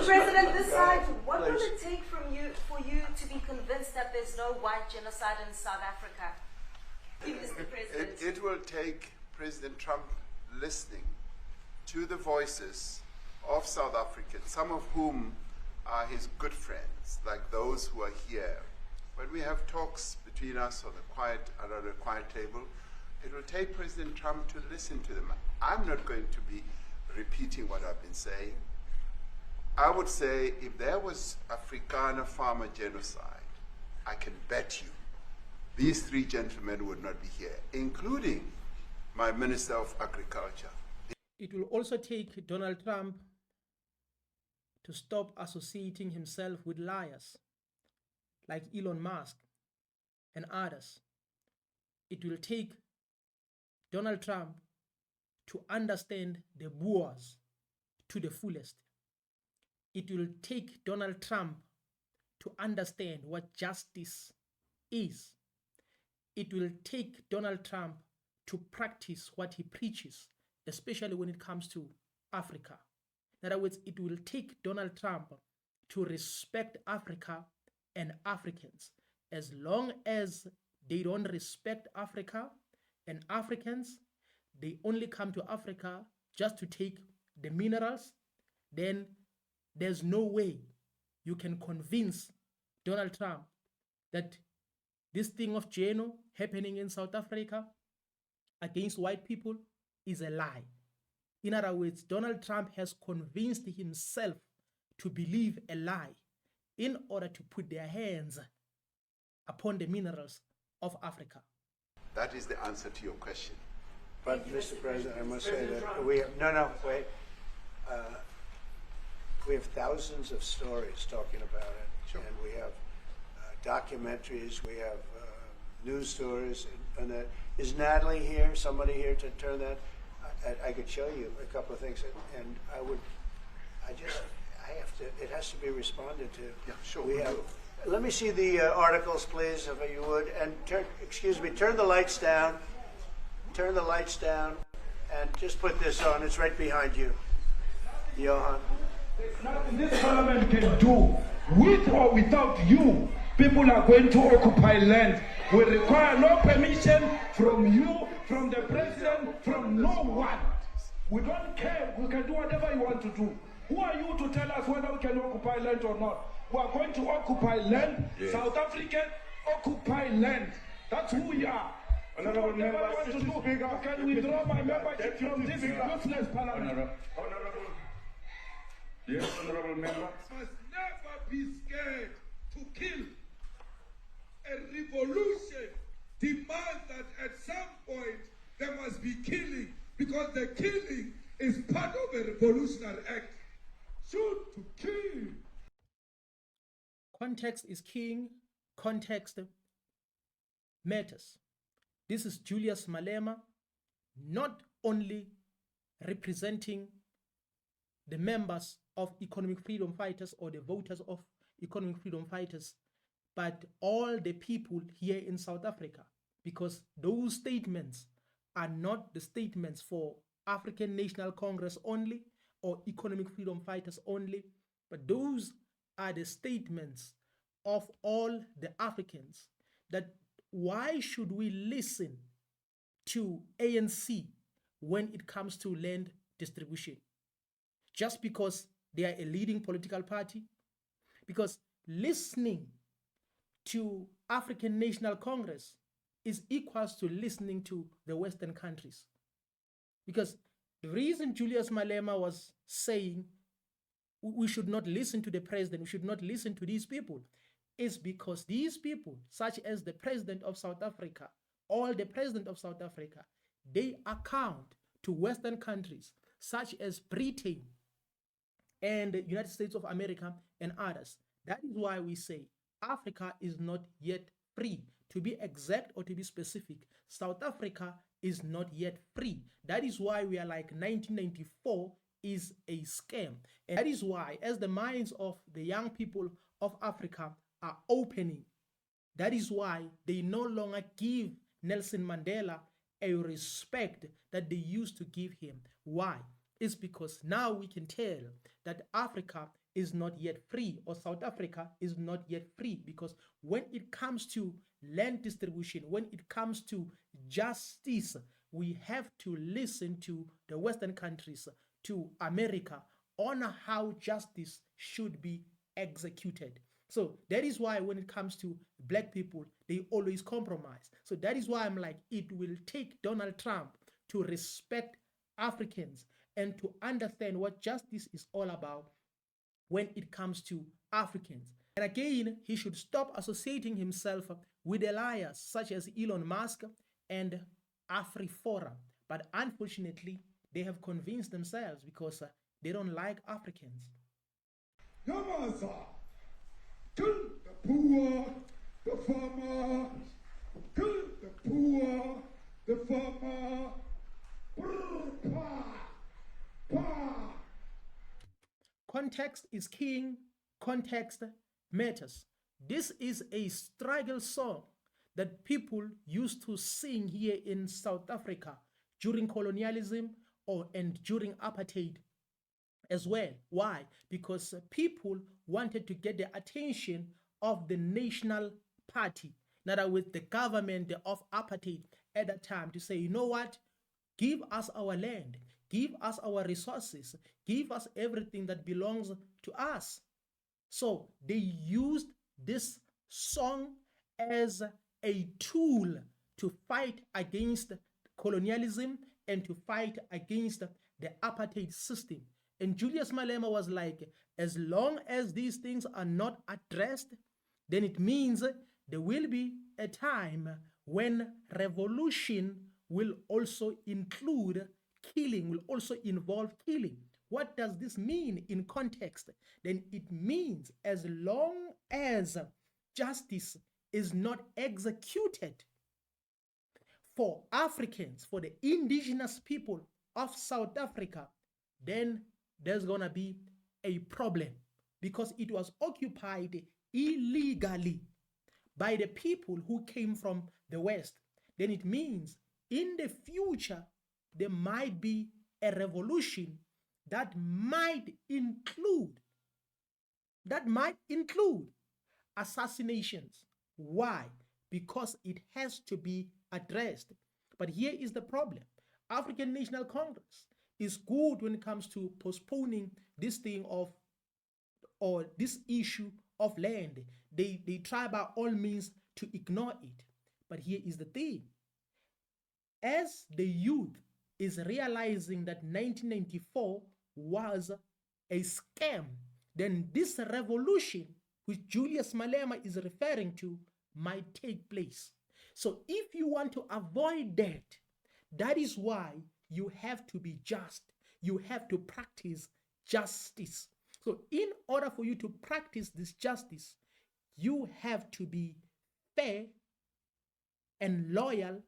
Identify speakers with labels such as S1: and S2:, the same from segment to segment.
S1: President, this side, what will it take for you to be convinced that there's no white genocide in South Africa? Mr. President.
S2: It will take President Trump listening to the voices of South Africans, some of whom are his good friends, like those who are here. When we have talks between us on around a quiet table, it will take President Trump to listen to them. I'm not going to be repeating what I've been saying. I would say if there was Afrikaner farmer genocide, I can bet you these three gentlemen would not be here, including my Minister of Agriculture.
S3: It will also take Donald Trump to stop associating himself with liars like Elon Musk and others. It will take Donald Trump to understand the Boers to the fullest. It will take Donald Trump to understand what justice is. It will take Donald Trump to practice what he preaches, especially when it comes to Africa. In other words, it will take Donald Trump to respect Africa and Africans. As long as they don't respect Africa and Africans, they only come to Africa just to take the minerals, then there's no way you can convince Donald Trump that this thing of Geno happening in South Africa against white people is a lie. In other words, Donald Trump has convinced himself to believe a lie in order to put their hands upon the minerals of Africa.
S2: That is the answer to your question.
S4: But, Mr. President, I must say that we have, wait. We have thousands of stories talking about it.
S2: Sure.
S4: And we have documentaries, we have news stories, and that. Is Natalie here, somebody here to turn that? I could show you a couple of things, and it has to be responded to.
S2: Yeah, sure.
S4: Let me see the articles, please, if you would, and turn the lights down. Turn the lights down, and just put this on. It's right behind you, Johan.
S5: There's nothing this parliament can do, with or without you. People are going to occupy land. We require no permission from you, from the president, from no one. We don't care. We can do whatever you want to do. Who are you to tell us whether we can occupy land or not? We are going to occupy land. Yes. South African occupy land. That's who we are. Honorable member, can withdraw my membership from this useless parliament. Honorable. Yes, honorable member. Must never be scared to kill. A revolution demands that at some point there must be killing, because the killing is part of a revolutionary act. Shoot to kill.
S3: Context is king. Context matters. This is Julius Malema, not only representing the members of economic freedom fighters or the voters of economic freedom fighters, but all the people here in South Africa, because those statements are not the statements for African National Congress only or economic freedom fighters only, but those are the statements of all the Africans. That why should we listen to ANC when it comes to land distribution? Just because they are a leading political party? Because listening to African National Congress is equals to listening to the Western countries. Because the reason Julius Malema was saying we should not listen to the president, we should not listen to these people, is because these people, such as the president of South Africa, or the president of South Africa, they account to Western countries such as Britain and the United States of America and others. That is why we say Africa is not yet free. To be exact or to be specific, South Africa is not yet free. That is why we are like 1994 is a scam. And that is why, as the minds of the young people of Africa are opening, that is why they no longer give Nelson Mandela a respect that they used to give him. Why? is because now we can tell that Africa is not yet free, or South Africa is not yet free, because when it comes to land distribution, when it comes to justice, we have to listen to the Western countries, to America, on how justice should be executed. So that is why when it comes to black people, they always compromise. So that is why I'm like, it will take Donald Trump to respect Africans and to understand what justice is all about when it comes to Africans. And again, he should stop associating himself with liars such as Elon Musk and AfriForum. But unfortunately, they have convinced themselves because they don't like Africans.
S5: Yamasa, kill the poor, the farmer, kill the poor, the farmer.
S3: Context is king, context matters. This is a struggle song that people used to sing here in South Africa during colonialism and during apartheid as well. Why? Because people wanted to get the attention of the National Party, in other words, the government of apartheid at that time, to say, you know what? Give us our land, give us our resources, give us everything that belongs to us. So they used this song as a tool to fight against colonialism and to fight against the apartheid system. And Julius Malema was like, as long as these things are not addressed, then it means there will be a time when revolution will also include killing, will also involve killing. What does this mean in context? Then it means as long as justice is not executed for Africans, for the indigenous people of South Africa, then there's going to be a problem, because it was occupied illegally by the people who came from the West. Then it means in the future, there might be a revolution that might include assassinations. Why? Because it has to be addressed. But here is the problem. African National Congress is good when it comes to postponing this thing of, or this issue of land. They try by all means to ignore it. But here is the thing. As the youth is realizing that 1994 was a scam, then this revolution, which Julius Malema is referring to, might take place. So if you want to avoid that, that is why you have to be just. You have to practice justice. So in order for you to practice this justice, you have to be fair and loyal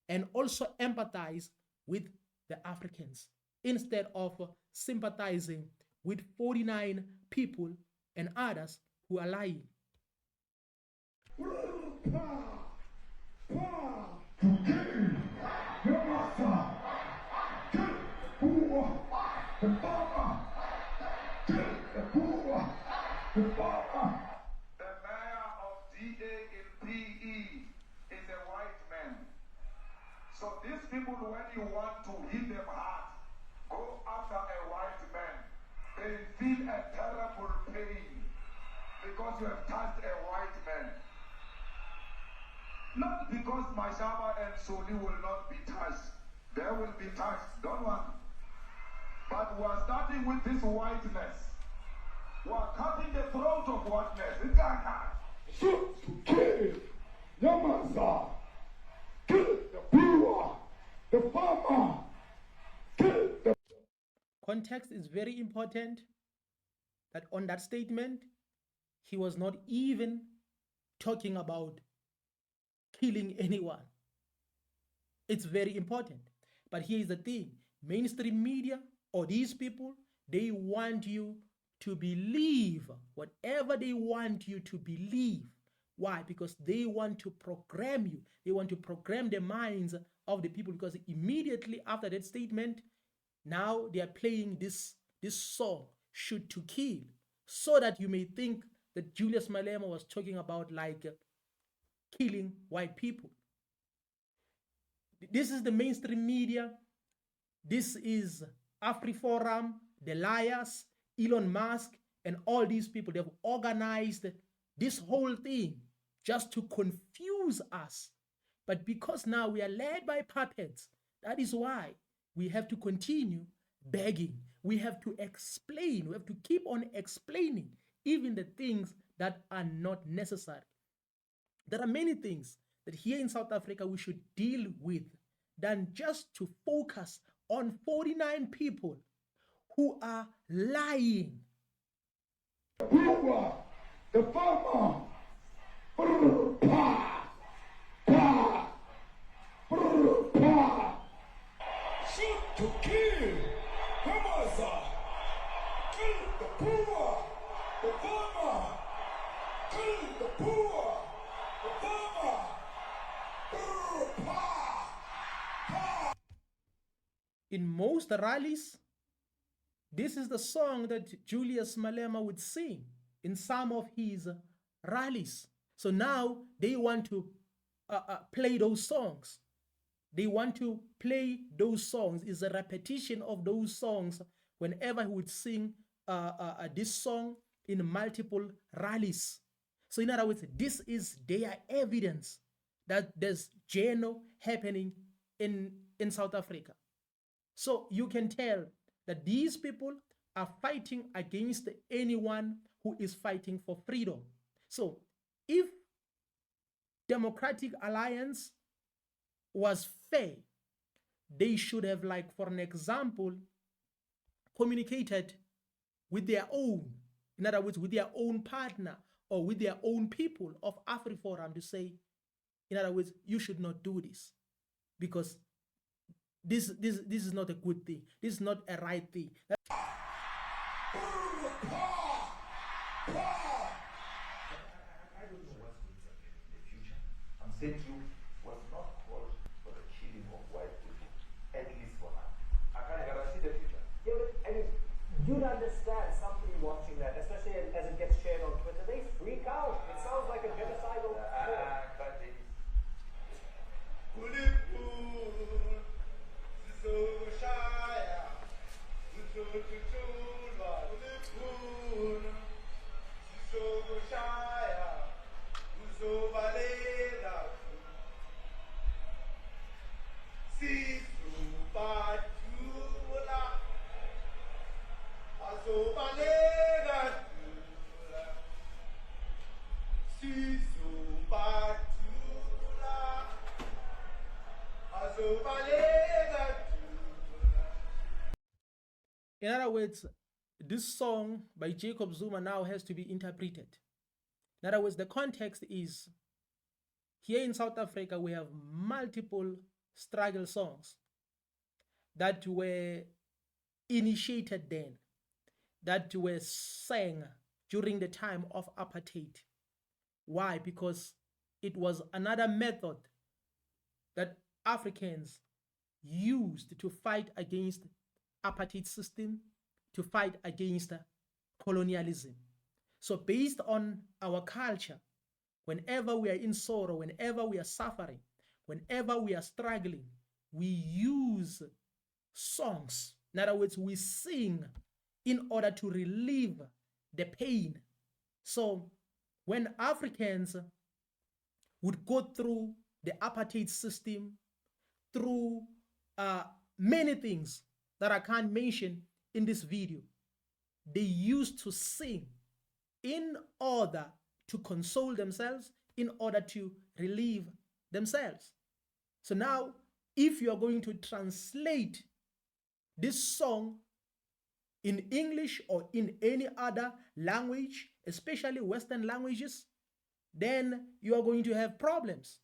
S3: and also empathize with the Africans instead of sympathizing with 49 people and others who are lying.
S5: The mayor of DA in PE is a white man. So these people, when you want to hit them hard, go after a white man. They feel a terrible pain because you have touched a white man. Not because Mashaba and Soli will not be touched. They will be touched, don't worry. But we are starting with this whiteness. We are cutting the throat of whiteness. It's like that.
S6: So to kill Yamaza, kill the poor, the farmer, kill the...
S3: Context is very important. That on that statement, he was not even talking about killing anyone. It's very important. But here's the thing. Mainstream media or these people, they want you to believe whatever they want you to believe. Why? Because they want to program you. They want to program the minds of the people, because immediately after that statement, Now they are playing this song, Shoot to Kill, so that you may think that Julius Malema was talking about like killing white people. This is the mainstream media. This is AfriForum, the liars, Elon Musk, and all these people. They've organized this whole thing just to confuse us. But because now we are led by puppets, that is why we have to continue begging. We have to explain. We have to keep on explaining even the things that are not necessary. There are many things that here in South Africa we should deal with than just to focus on 49 people who are lying.
S6: The farmer, shoot to kill, Hamasa, kill the poor, the farmer, kill the poor, the farmer,
S3: In most rallies, this is the song that Julius Malema would sing in some of his rallies. So now they want to play those songs. They want to play those songs. It's a repetition of those songs whenever he would sing this song in multiple rallies. So in other words, this is their evidence that there's geno happening in South Africa. So you can tell that these people are fighting against anyone who is fighting for freedom. So if Democratic Alliance was fair, they should have, like, for an example, communicated with their own, in other words, with their own partner or with their own people of AfriForum to say, in other words, you should not do this because this is not a good thing. This is not a right thing.
S7: I'm saying you was not called for the killing of white people, at least for now. I can't guarantee the future.
S8: Yeah, but I mean, you'd understand somebody watching that, especially as it gets shared on Twitter, they freak out. It sounds like a genocidal
S3: In other words, this song by Jacob Zuma now has to be interpreted. In other words, the context is here in South Africa, we have multiple struggle songs that were initiated then, that were sang during the time of apartheid. Why? Because it was another method that Africans used to fight against apartheid system, to fight against colonialism. So based on our culture, whenever we are in sorrow, whenever we are suffering, whenever we are struggling, we use songs. In other words, we sing in order to relieve the pain. So when Africans would go through the apartheid system, through many things that I can't mention in this video, they used to sing in order to console themselves, in order to relieve themselves. So now, if you are going to translate this song in English or in any other language, especially Western languages, then you are going to have problems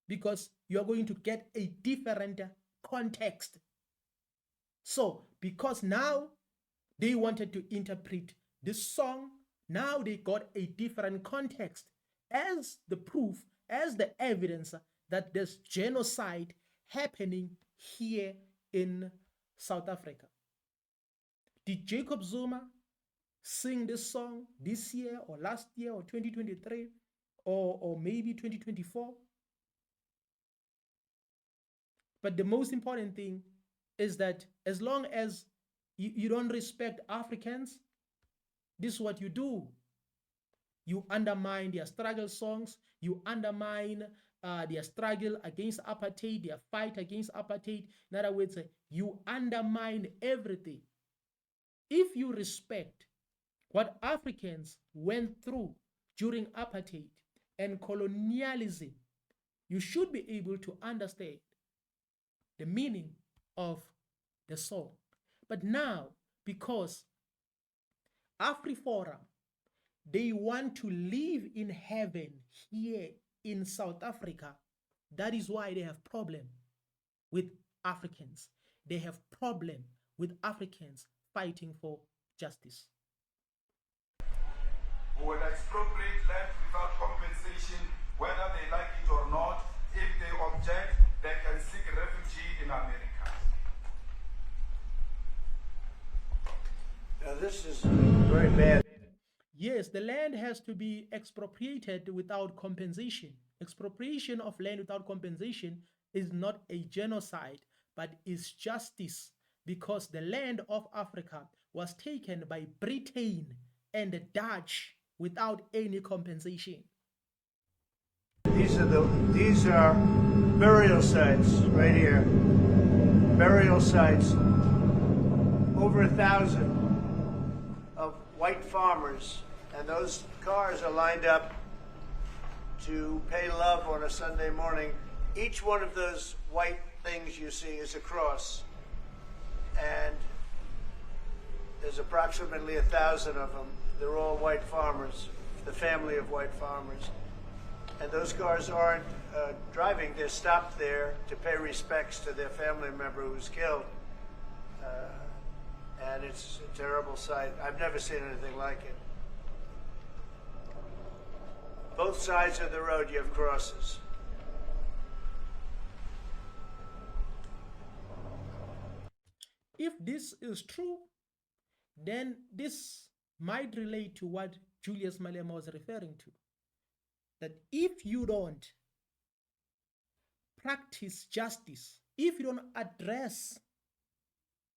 S3: because you are going to get a different context. So, because now they wanted to interpret this song, now they got a different context as the proof, as the evidence that there's genocide happening here in South Africa. Did Jacob Zuma sing this song this year or last year or 2023 or maybe 2024? But the most important thing is that as long as you don't respect Africans, this is what you do. You undermine their struggle songs. You undermine their struggle against apartheid, their fight against apartheid. In other words, you undermine everything. If you respect what Africans went through during apartheid and colonialism, you should be able to understand the meaning of the song. But now, because AfriForum, they want to live in heaven here in South Africa, that is why they have problem with Africans. They have problem with Africans fighting for justice.
S5: Who will expropriate land without compensation, whether they like it or not. If they object, they can seek refuge in America.
S4: Now this is very bad.
S3: Yes, the land has to be expropriated without compensation. Expropriation of land without compensation is not a genocide, but is justice, because the land of Africa was taken by Britain and the Dutch without any compensation.
S4: These are burial sites right here. Burial sites. Over 1,000 of white farmers, and those cars are lined up to pay love on a Sunday morning. Each one of those white things you see is a cross, and there's approximately 1,000 of them. They're all white farmers, the family of white farmers. And those cars aren't driving, they're stopped there to pay respects to their family member who was killed. And it's a terrible sight. I've never seen anything like it. Both sides of the road you have crosses.
S3: If this is true, then this might relate to what Julius Malema was referring to. That if you don't practice justice, if you don't address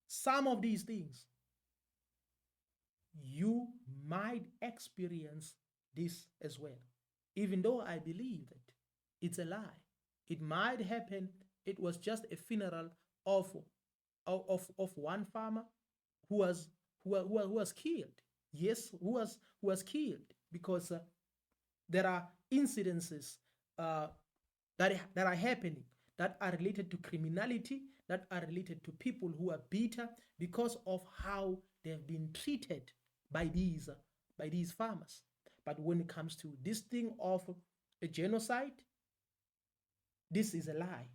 S3: some of these things, you might experience this as well. Even though I believe that it's a lie. It might happen. It was just a funeral of one farmer who was killed. Yes, who was killed because there are incidences that are happening that are related to criminality, that are related to people who are bitter because of how they've been treated by these farmers. But when it comes to this thing of a genocide, this is a lie.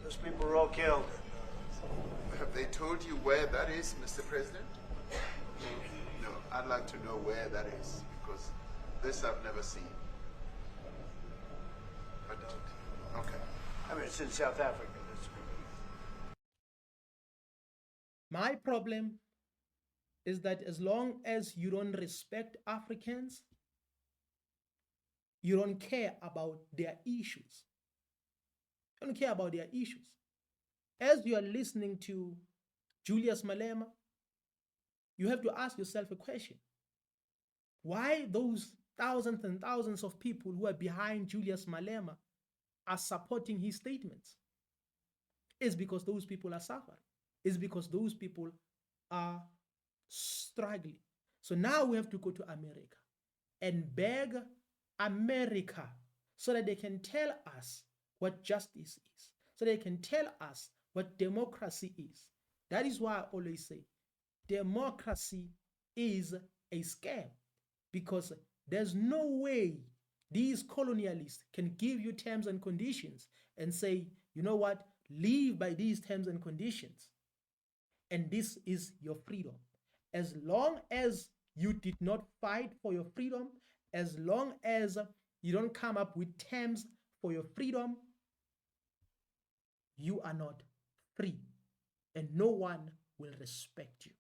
S4: Those people were all killed.
S2: Have they told you where that is, Mr. President? No, I'd like to know where that is, because this I've never seen. But, okay.
S4: I mean, it's in South Africa.
S3: My problem is that as long as you don't respect Africans, you don't care about their issues. You don't care about their issues. As you are listening to Julius Malema, you have to ask yourself a question. Why those thousands and thousands of people who are behind Julius Malema are supporting his statements? It's because those people are suffering. It's because those people are struggling. So now we have to go to America and beg America so that they can tell us what justice is, so they can tell us what democracy is. That is why I always say democracy is a scam, because there's no way these colonialists can give you terms and conditions and say, you know what, live by these terms and conditions, and this is your freedom. As long as you did not fight for your freedom, as long as you don't come up with terms for your freedom, you are not free, and no one will respect you.